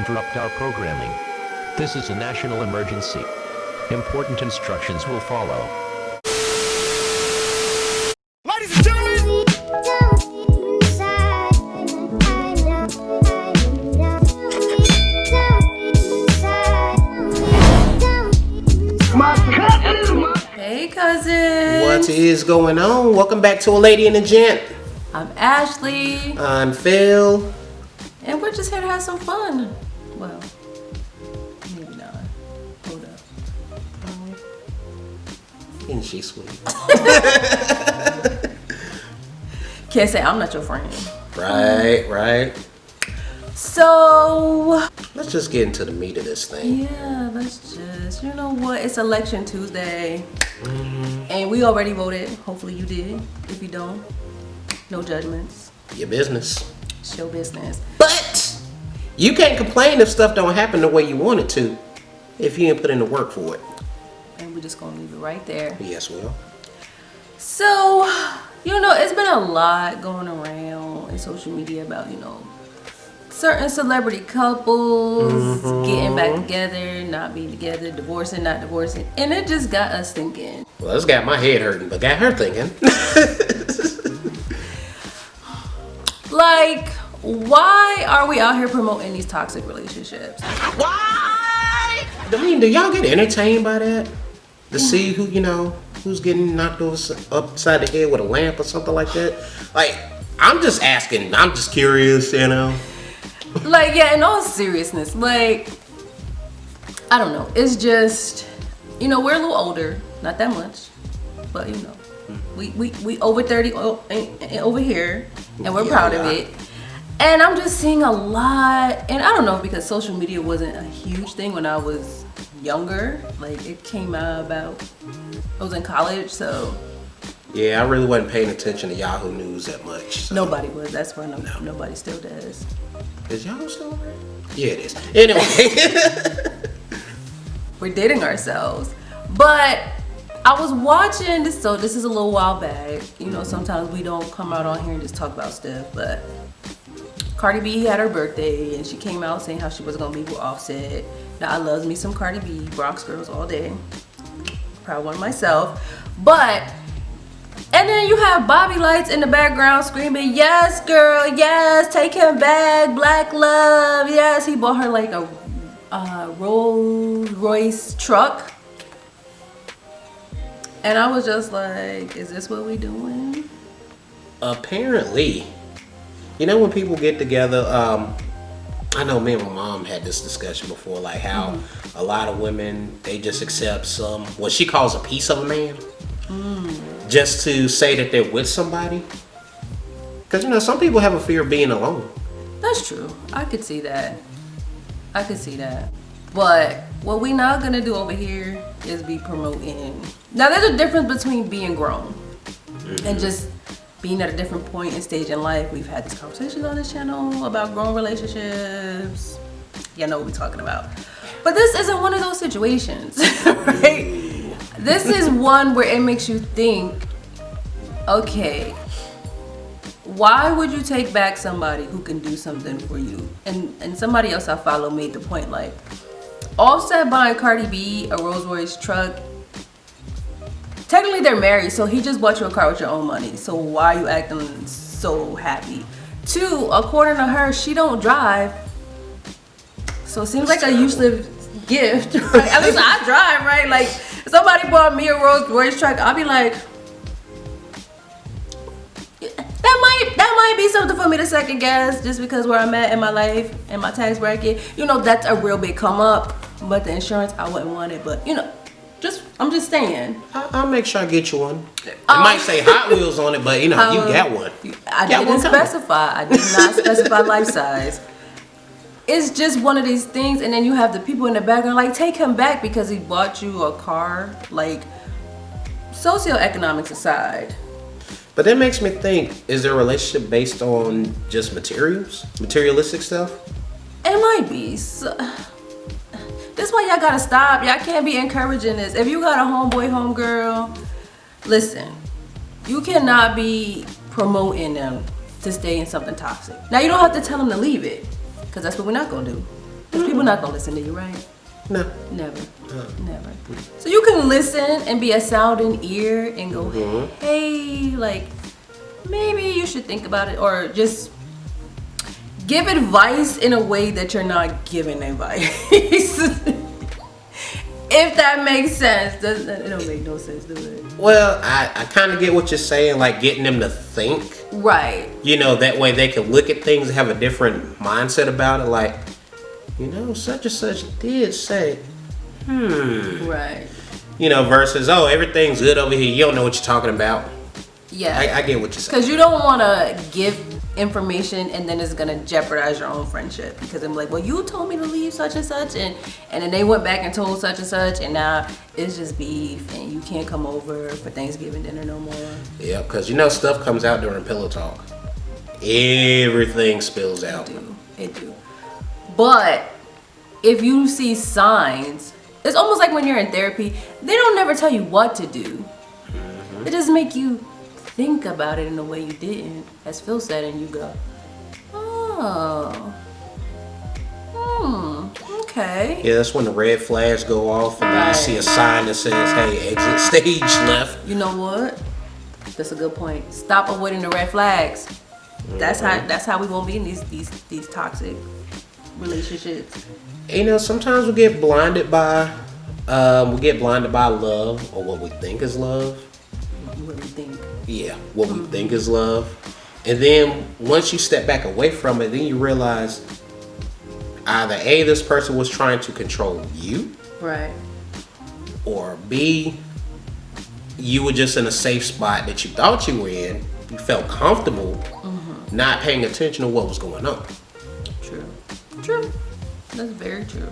interrupt our programming. This is a national emergency. Important instructions will follow. Ladies and gentlemen, Hey cousins! What is going on? Welcome back to A Lady and a Gent. I'm Ashley. I'm Phil. And we're just here to have some fun. Well, maybe not. Hold up. Isn't she sweet? Can't say I'm not your friend. Right. So, Let's just get into the meat of this thing. yeah, let's just, you know what? It's Election Tuesday. And we already voted. Hopefully you did. If you don't, no judgments. Your business. It's your business. But you can't complain if stuff don't happen the way you want it to if you didn't put in the work for it. And we're just gonna leave it right there. Yes, well. So, you know, it's been a lot going around in social media about, you know, certain celebrity couples getting back together, not being together, divorcing, not divorcing. And it just got us thinking. Well, it's got my head hurting, but got her thinking. Like, why are we out here promoting these toxic relationships? Why? I mean, do y'all get entertained by that? To see who, you know, who's getting knocked upside the head with a lamp or something like that? Like, I'm just asking. I'm just curious, you know. Like, yeah, in all seriousness, like, I don't know. It's just, you know, we're a little older, not that much, but you know, we over 30 over here, and we're proud of it. And I'm just seeing a lot, and I don't know, because social media wasn't a huge thing when I was younger. Like, it came out about, I was in college, so. Yeah, I really wasn't paying attention to Yahoo News that much. So. Nobody was. That's why nobody still does. Is Yahoo still around? Yeah, it is. Anyway. We're dating ourselves. But I was watching this, so this is a little while back. You know, sometimes we don't come out on here and just talk about stuff, but Cardi B had her birthday and she came out saying how she was gonna be with Offset. Now, I love me some Cardi B, Bronx girls all day. Proud one myself. But and then you have Bobby Lights in the background screaming, yes, girl, yes, take him back, black love, yes. He bought her like a Rolls Royce truck. And I was just like, is this what we doing? Apparently. You know, when people get together, I know me and my mom had this discussion before, like how a lot of women, they just accept what she calls a piece of a man. Just to say that they're with somebody. Because, you know, some people have a fear of being alone. That's true. I could see that. But what we not gonna do over here is be promoting. Now, there's a difference between being grown and just being at a different point and stage in life. We've had these conversations on this channel about grown relationships. You know what we're talking about. But this isn't one of those situations, right? This is one where it makes you think, okay, why would you take back somebody who can do something for you? And somebody else I follow made the point, like, Offset buying Cardi B a Rolls Royce truck, technically they're married, so he just bought you a car with your own money. So why are you acting so happy? Two, according to her, she don't drive. So it seems like a useless gift, right? At least I drive, right? Like, if somebody bought me a Rolls Royce truck, I'll be like, that might be something for me to second guess, just because where I'm at in my life and my tax bracket. You know, that's a real big come up. But the insurance, I wouldn't want it. But you know, I'm just saying. I'll make sure I get you one. It might say Hot Wheels on it, but you know, you got one. I didn't specify. I did not specify life size. It's just one of these things, and then you have the people in the background like, take him back because he bought you a car. Like, socioeconomics aside. But that makes me think, is there a relationship based on just materialistic stuff? It might be. So, this why y'all gotta stop. Y'all can't be encouraging this. If you got a homeboy, homegirl, listen, you cannot be promoting them to stay in something toxic. Now, you don't have to tell them to leave it, because that's what we're not gonna do. Because people not gonna listen to you, right? No. Never. Never. So you can listen and be a sounding ear and go, hey, like, maybe you should think about it, or just give advice in a way that you're not giving advice. If that makes sense. It don't make no sense, do it? Well, I kind of get what you're saying, like getting them to think. Right. You know, that way they can look at things and have a different mindset about it. Like, you know, such and such did say, Right. You know, versus, oh, everything's good over here. You don't know what you're talking about. Yeah. I get what you're saying. Because you don't want to give information and then it's going to jeopardize your own friendship. Because I'm like, well, you told me to leave such and such. And then they went back and told such and such. And now it's just beef. And you can't come over for Thanksgiving dinner no more. Yeah, because, you know, stuff comes out during pillow talk. Everything spills out. It do. But if you see signs, it's almost like when you're in therapy, they don't never tell you what to do. They just make you think about it in a way you didn't, as Phil said, and you go, oh, okay. Yeah, that's when the red flags go off and Right. you see a sign that says, hey, exit stage left. You know what? That's a good point. Stop avoiding the red flags. That's how we won't be in these toxic relationships. You know, sometimes we get blinded by love, or what we think is love. What we think. Yeah, what we think is love. And then once you step back away from it, then you realize either A, this person was trying to control you, Right. or B, you were just in a safe spot that you thought you were in. You felt comfortable not paying attention to what was going on. True. That's very true.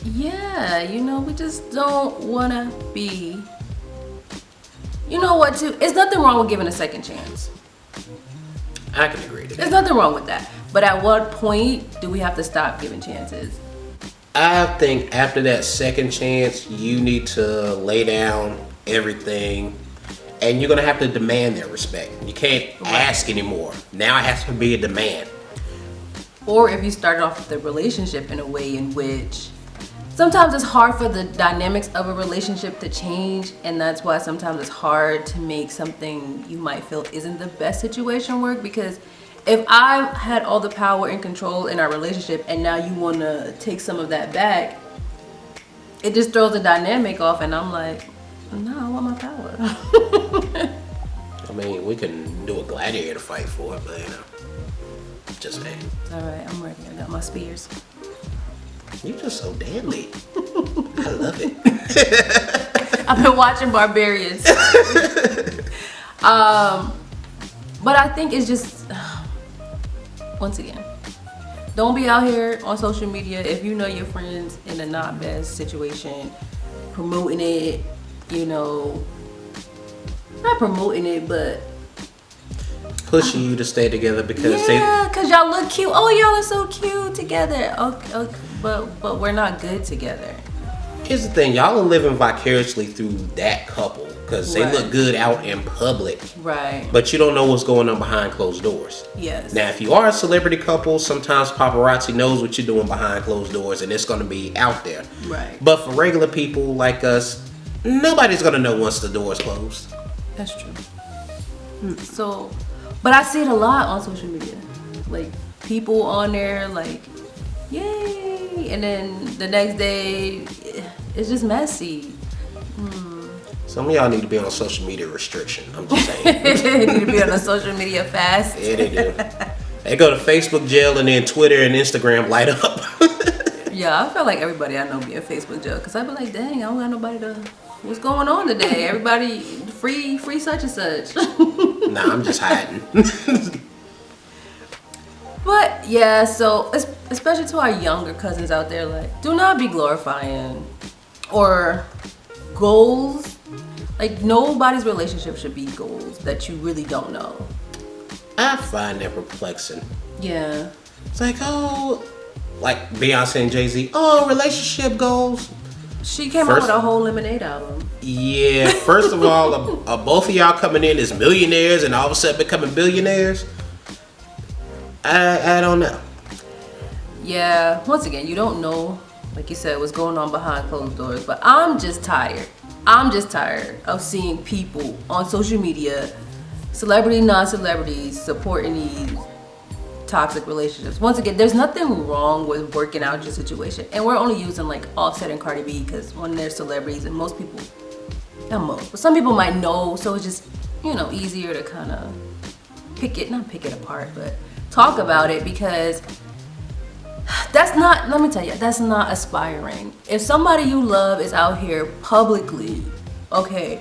Yeah, you know, we just don't want to be. You know what, too? It's nothing wrong with giving a second chance. I can agree to that. There's nothing wrong with that. But at what point do we have to stop giving chances? I think after that second chance, you need to lay down everything, and you're gonna have to demand their respect. You can't ask anymore. Now it has to be a demand. Or if you started off the relationship in a way in which sometimes it's hard for the dynamics of a relationship to change, and that's why sometimes it's hard to make something you might feel isn't the best situation work. Because if I had all the power and control in our relationship and now you want to take some of that back, it just throws the dynamic off, and I'm like, no, I want my power. I mean, we can do a gladiator fight for it, but you know, just saying. All right, I'm ready. I got my spears. You're just so deadly. I love it. I've been watching Barbarians. But I think it's just, once again, don't be out here on social media if you know your friends in a not best situation, promoting it, you know, not promoting it, but Pushing you to stay together because because y'all look cute. Oh, y'all are so cute together. Okay, but we're not good together. here's the thing, y'all are living vicariously through that couple because they Right. look good out in public, Right. but you don't know what's going on behind closed doors. Yes. Now, if you are a celebrity couple, sometimes paparazzi knows what you're doing behind closed doors and it's going to be out there. Right. But for regular people like us, nobody's going to know once the door's closed. That's true. So, but I see it a lot on social media. Like, people on there, like, yay! And then the next day, it's just messy. Some of y'all need to be on social media restriction. I'm just saying. They need to be on a social media fast. Yeah, they do. They go to Facebook jail and then Twitter and Instagram light up. Yeah, I feel like everybody I know be in Facebook jail. Because I be like, dang, I don't got nobody to... What's going on today? Everybody free such and such. Nah, I'm just hiding. But yeah, so especially to our younger cousins out there, like, do not be glorifying or goals. Like, nobody's relationship should be goals that you really don't know. I find that perplexing. Yeah. It's like, oh, like Beyonce and Jay-Z, oh, relationship goals. She came out First- with a whole Lemonade album. Yeah, first of all, both of y'all coming in as millionaires and all of a sudden becoming billionaires? I don't know. Yeah, once again, you don't know, like you said, what's going on behind closed doors. But I'm just tired. I'm just tired of seeing people on social media, celebrity, non-celebrities, supporting these toxic relationships. Once again, there's nothing wrong with working out your situation. And we're only using like Offset and Cardi B because when they're celebrities, and most people, not most, but some people might know. So it's just, you know, easier to kind of not pick it apart, but talk about it, because that's not, let me tell you, that's not aspiring. If somebody you love is out here publicly, okay,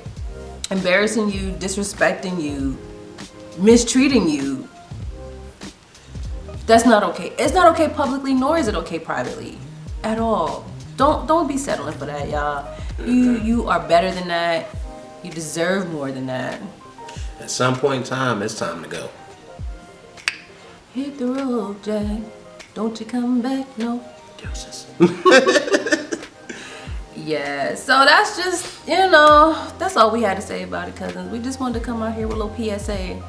embarrassing you, disrespecting you, mistreating you, that's not okay. It's not okay publicly, nor is it okay privately at all. Don't be settling for that, y'all. You are better than that. You deserve more than that. At some point in time, it's time to go. Hit the road, Jack. Don't you come back, no. Deuces. Yeah, so that's just, you know, that's all we had to say about it, cousins. We just wanted to come out here with a little PSA.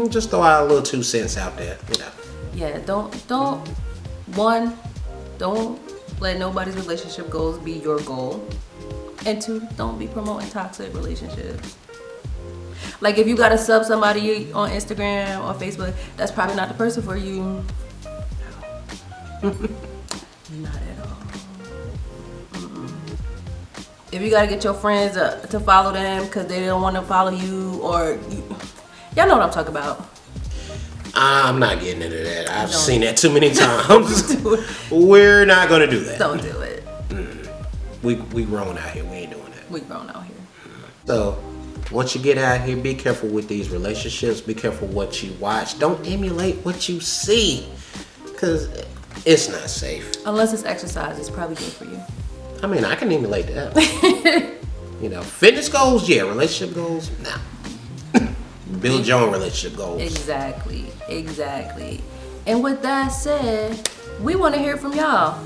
Just throw out a little 2 cents out there, you know. Yeah, don't let nobody's relationship goals be your goal. And 2, don't be promoting toxic relationships. Like, if you gotta sub somebody on Instagram or Facebook, that's probably not the person for you. Not at all. If you gotta get your friends to follow them because they don't want to follow you, or y'all know what I'm talking about. I'm not getting into that. I've seen that too many times. We're not gonna do that. Don't do it. We grown out here. We ain't doing that. We grown out here. So once you get out here, be careful with these relationships. Be careful what you watch. Don't emulate what you see, because it's not safe. Unless it's exercise, it's probably good for you. I mean, I can emulate that. You know, fitness goals, yeah. Relationship goals, nah. Build your own relationship goals. Exactly. And with that said, we want to hear from y'all.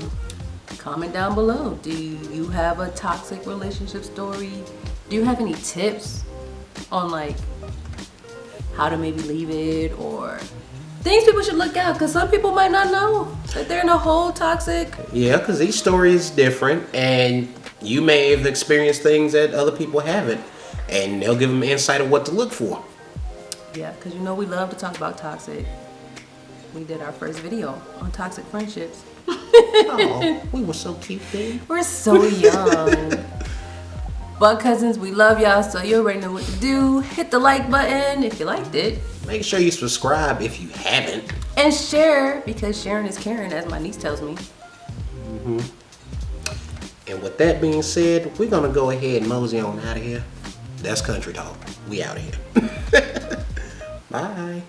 Comment down below. Do you have a toxic relationship story? Do you have any tips on like how to maybe leave it, or things people should look out? Because some people might not know that they're in a whole toxic. Yeah, because each story is different, and you may have experienced things that other people haven't, and they'll give them insight of what to look for. Yeah, because you know we love to talk about toxic. We did our first video on toxic friendships. Oh, we were so cute then. We're so young. But cousins, we love y'all, so you already know what to do. Hit the like button if you liked it. Make sure you subscribe if you haven't. And share, because sharing is caring, as my niece tells me. And with that being said, we're going to go ahead and mosey on out of here. That's Country Talk. We out of here. Bye.